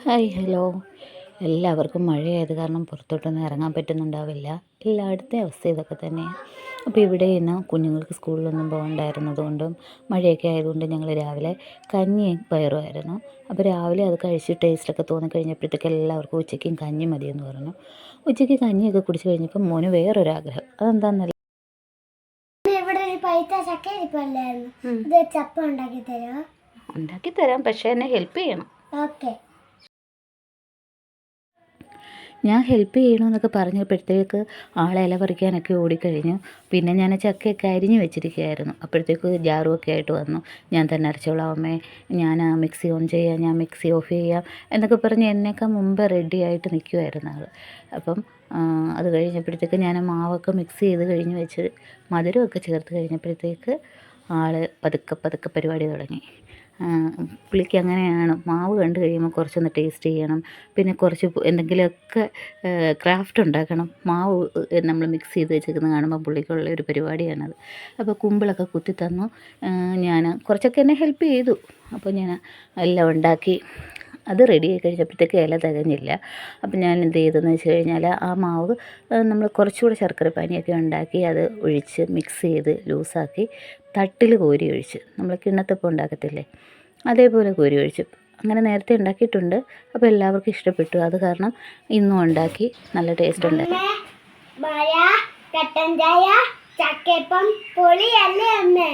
Hi hello. എല്ലാവർക്കും മഴയായത് കാരണം പുറത്തോട്ടൊന്നും ഇറങ്ങാൻ പറ്റുന്നുണ്ടാവില്ല. എല്ലായിടത്തെയും അവസ്ഥ ഇതൊക്കെ തന്നെയാണ്. അപ്പോൾ ഇവിടെ ഇന്ന് കുഞ്ഞുങ്ങൾക്ക് സ്കൂളിലൊന്നും പോകണ്ടായിരുന്നതുകൊണ്ടും മഴയൊക്കെ ആയതുകൊണ്ട് ഞങ്ങൾ രാവിലെ കഞ്ഞിയും പയറുമായിരുന്നു. അപ്പോൾ രാവിലെ അത് കഴിച്ച് ടേസ്റ്റൊക്കെ തോന്നിക്കഴിഞ്ഞപ്പോഴത്തേക്ക് എല്ലാവർക്കും ഉച്ചയ്ക്കും കഞ്ഞി മതിയെന്ന് പറഞ്ഞു. ഉച്ചയ്ക്ക് കഞ്ഞിയൊക്കെ കുടിച്ച് കഴിഞ്ഞപ്പോൾ മോന് വേറൊരാഗ്രഹം. അതെന്താണെന്നല്ല, ഇവിടെ ഒരു പഴുത്ത ചക്ക ഇരിപ്പല്ലായിരുന്നു. ഇത് ചപ്പ ഉണ്ടാക്കി തരുമോ? ഉണ്ടാക്കി തരാം, പക്ഷേ എന്നെ ഹെൽപ്പ് ചെയ്യണം. ഓക്കെ. ഞാൻ ഹെൽപ്പ് ചെയ്യണമെന്നൊക്കെ പറഞ്ഞപ്പോഴത്തേക്ക് ആളെ ഇല പറിക്കാനൊക്കെ ഓടിക്കഴിഞ്ഞു. പിന്നെ ഞാൻ ചക്കയൊക്കെ അരിഞ്ഞ് വെച്ചിരിക്കുകയായിരുന്നു. അപ്പോഴത്തേക്ക് ജാറുമൊക്കെ ആയിട്ട് വന്നു. ഞാൻ തന്നെ അരച്ചോളാം അമ്മേ, ഞാൻ മിക്സി ഓൺ ചെയ്യാം, ഞാൻ മിക്സി ഓഫ് ചെയ്യാം എന്നൊക്കെ പറഞ്ഞ് എന്നേക്കാൾ മുമ്പ് റെഡിയായിട്ട് നിൽക്കുമായിരുന്നു ആൾ. അപ്പം അത് കഴിഞ്ഞപ്പോഴത്തേക്ക് ഞാൻ മാവൊക്കെ മിക്സ് ചെയ്ത് കഴിഞ്ഞ് വെച്ച് മധുരമൊക്കെ ചേർത്ത് കഴിഞ്ഞപ്പോഴത്തേക്ക് ആൾ പതുക്കെ പതുക്കെ പരിപാടി തുടങ്ങി. പുള്ളിക്ക് അങ്ങനെയാണ്, മാവ് കണ്ടു കഴിയുമ്പോൾ കുറച്ചൊന്ന് ടേസ്റ്റ് ചെയ്യണം, പിന്നെ കുറച്ച് എന്തെങ്കിലുമൊക്കെ ക്രാഫ്റ്റ് ഉണ്ടാക്കണം. മാവ് നമ്മൾ മിക്സ് ചെയ്ത് വെച്ചേക്കുന്നത് കാണുമ്പോൾ പുള്ളിക്കുള്ള ഒരു പരിപാടിയാണത്. അപ്പോൾ കുമ്പിളൊക്കെ കുത്തി തന്നു. ഞാൻ കുറച്ചൊക്കെ എന്നെ ഹെൽപ്പ് ചെയ്തു. അപ്പോൾ ഞാൻ എല്ലാം ഉണ്ടാക്കി അത് റെഡിയായി കഴിഞ്ഞപ്പോഴത്തേക്ക് ഇല തികഞ്ഞില്ല. അപ്പം ഞാൻ എന്ത് ചെയ്തതെന്ന് വെച്ച് കഴിഞ്ഞാൽ ആ മാവ് നമ്മൾ കുറച്ചുകൂടെ ശർക്കര പാനിയൊക്കെ ഉണ്ടാക്കി അത് ഒഴിച്ച് മിക്സ് ചെയ്ത് ലൂസാക്കി തട്ടിൽ കോരി ഒഴിച്ച്, നമ്മൾ കിണ്ണത്തപ്പം ഉണ്ടാക്കത്തില്ലേ അതേപോലെ കോരി ഒഴിച്ചു. അങ്ങനെ നേരത്തെ ഉണ്ടാക്കിയിട്ടുണ്ട്. അപ്പോൾ എല്ലാവർക്കും ഇഷ്ടപ്പെട്ടു. അത് കാരണം ഇന്നും ഉണ്ടാക്കി, നല്ല ടേസ്റ്റ് ഉണ്ട്. മഴ, കട്ടൻ ചായ, ചക്കയപ്പം പൊളിയല്ലേ അമ്മേ?